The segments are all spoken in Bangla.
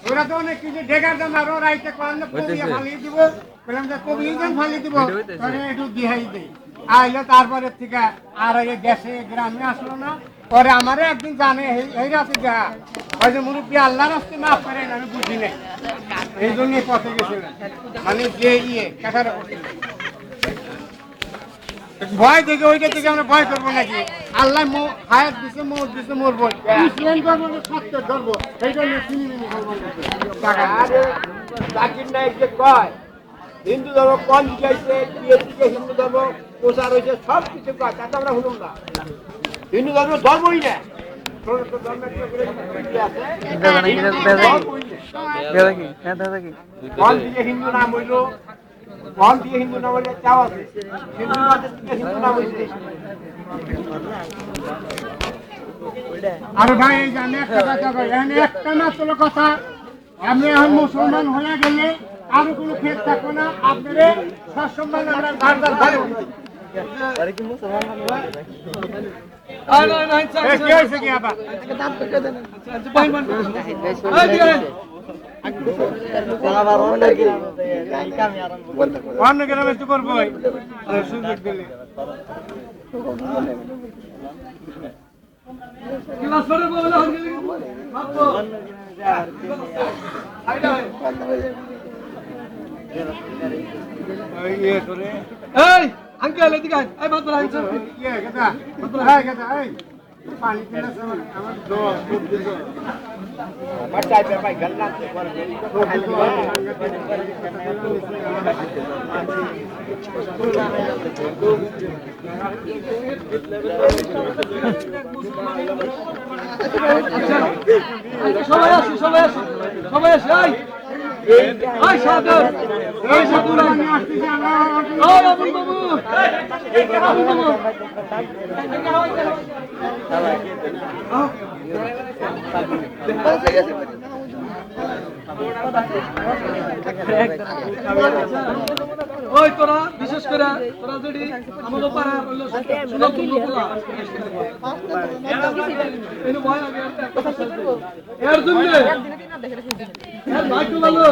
ওরা তো অনেক কিছু ঢেকার দাম আরো রাইতে কোয়ান্ন কবিয়ে ফালিয়ে দিব বললাম যে কবিয়ে যেন ফালিয়ে দিব তাহলে একটু দিহাই দেই আইলো তারপরে থেকে আর এই গ্যাসে গ্রামে আসলো না পরে আমারে একদিন জানে এই রাতে যা ওই যে মুরব্বী আল্লাহর রাস্তে মাফ করেন আমি বুঝি নাই এই জন্যই পথে গেছিলেন মানে যে কাঠারে ভয় থেকে ওইটা থেকে আমরা ভয় করবো নাকি আল্লাহ হায়াত দিছে মৌত দিছে মরবো ইসলাম ধর্ম সত্য ধরবো সেই জন্য চিনি জাকির নায়ক যে কয় হিন্দু ধর্ম কম দিকে হিন্দু ধর্ম প্রচার হয়েছে সব কিছু কয় তাতে আমরা শুনুন না হিন্দু ধর্ম ধর্মই না হিন্দু নাম হইল কম দিয়ে হিন্দু নাম হইলে চাও আছে হিন্দু নাম হইছে আর ভাই এই জানে একটা কথা কই এখানে একটা মাত্র কথা আমি এখন মুসলমান হয়ে গেলে আর কোনো ক্ষেত থাকবো না আপনারে সসম্মান আমরা বারবার ভালো আরে কি মুসলমান কি হয়েছে কি আবার অন্য গ্রামে তো করবো সুযোগ দিলে আঙ্কেল এদিকে আয় মাত্র আনছো পানি কিনা আমার দোয়া বাচ্চাই ভাই গন্না করে সবাই আসো সবাই আসো সবাই আসো এই সাদর এই সাদর আমি আসতেছি ও আবুল বাবু আবুল বাবু ওই তোরা বিশেষ করে তোরা যদি আমাদের পাড়ার হইলো সুলভ বন্ধুগুলা এনে ভয় লাগে এর জন্য এর ভাগ্য ভালো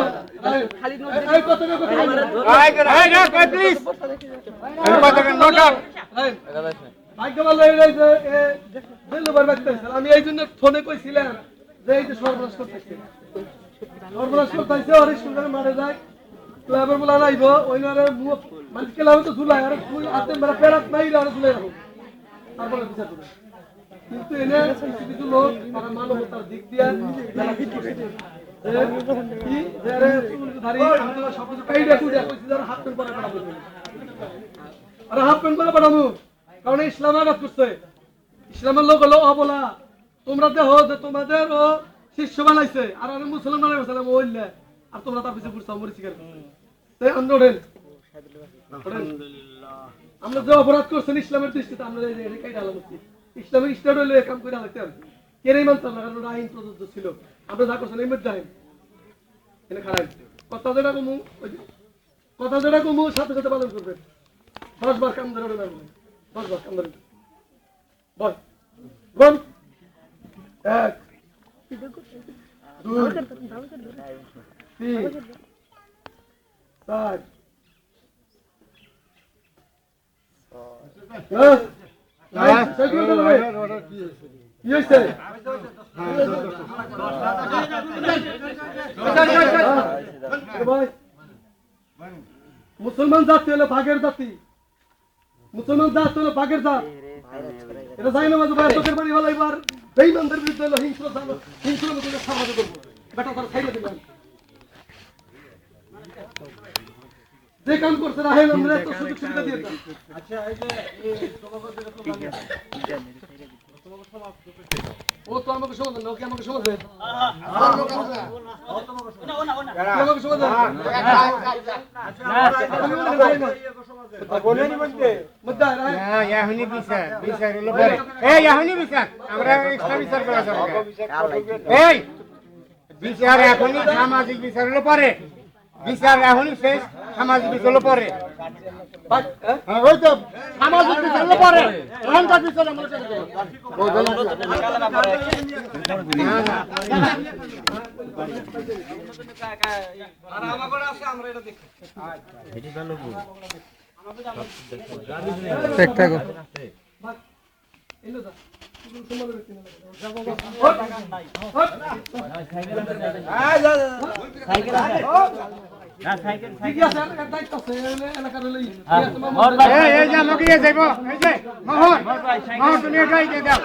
এই কথাটা এই না কই প্লিজ এই কথাটা নোট আপ ভাগ্য ভালো এই যে বেলুবার বাচ্চাছে আমি এই জন্য ফোনে কইছিলাম যে এই যে সর্বনাশ করতেছে আর সুন্দর মারে যায় ক্লাবের বলা নাইব ওই নারে মানে ক্লাবে তো ঝুলাই আর ফুল হাতে মেরা পেরাত নাই আর ঝুলাই রাখো তারপরে বিচার করবে কিন্তু এনে কিছু লোক তারা মানবতার দিক দিয়ে কি যারা চুলধারী আমরা সব কিছু কাইডা কুইডা কইছি যারা হাত পেন পরে পাঠাবো আর হাত পেন পরে পাঠাবো কারণ ইসলাম আঘাত করছে ইসলামের লোক হলো অবলা তোমরা দেখো যে তোমাদের ও শিষ্য বানাইছে আর আমি মুসলমান বানাইছিলাম ওইলে আর তোমরা তার পিছে ঘুরছো মরে শিকার তাই আমরা ওঠেন আমরা যে অপরাধ করছেন ইসলামের দৃষ্টিতে আমরা কাইটা আলাম ইসলামের স্টার্ট হইলে কাম করে আলাইতাম কেরাই মানতাম না কারণ আইন প্রযোজ্য ছিল আমরা যা করছেন এই মধ্যে আইন এনে খারাপ কথা যেটা কমু সাথে সাথে পালন করবেন 10 বার কাম ধরে 10 বার কাম ধরে বল বল এক দুই তিন চার মুসলমান জাতি হলো ভাগের জাতি মুসলমান জাত হলো ভাগের জাত এটা জানি না চোখের বাড়ি হলো এবার বেঈমানদের বিরুদ্ধে হলো হিংস্র মতো সমাজ করবো বেটা তারা খাইলে দিবেন যে কাম করছে রাহেল আমরা তো সুযোগ সুবিধা দিয়েছি আচ্ছা এই যে ও তো আমাকে সমাধান না ও কি আমাকে সমাধান আমাকে সমাধান বলেনি বলতে মুদ্দা হ্যাঁ ইয়াহুনি বিচার হলো পরে এই ইয়াহুনি বিচার আমরা এক্সট্রা বিচার করা যাবে এই বিচার এখনই সামাজিক বিচার হলো পরে বিচার এখনই শেষ, সামাজিক বিচার হলো পরে। হ্যাঁ? হ্যাঁ, ওই তো সামাজিক বিচার হলো পরে, এখনকার বিচার আমরা করে দেবো। না, না। আর আমাদের আছে, আমরা এটা দেখি। এলো দা। ঠিকই আছে, এর দায়িত্ব আছে, এলাকার হলেই। এই যে আমাকে নিয়ে যাইবো, এই যে মোহন, মোহন তুমি এটাই দিয়ে দাও।